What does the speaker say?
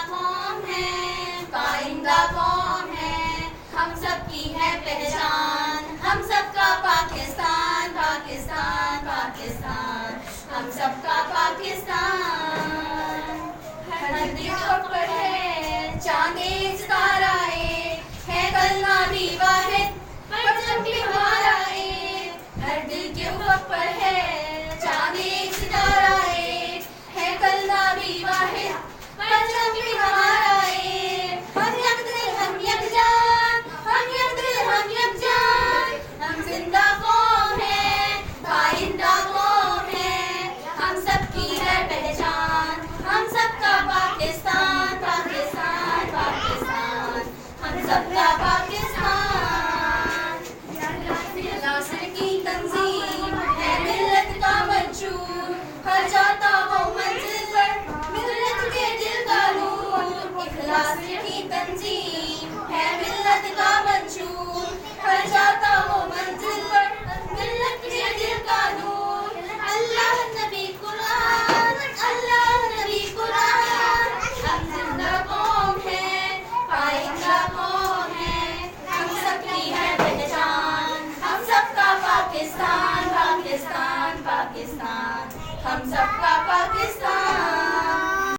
कौम है, पाइंदा कौम है, हम सबकी है पहचान, हम सबका पाकिस्तान, पाकिस्तान, पाकिस्तान, हम सबका पाकिस्तान। हर नदी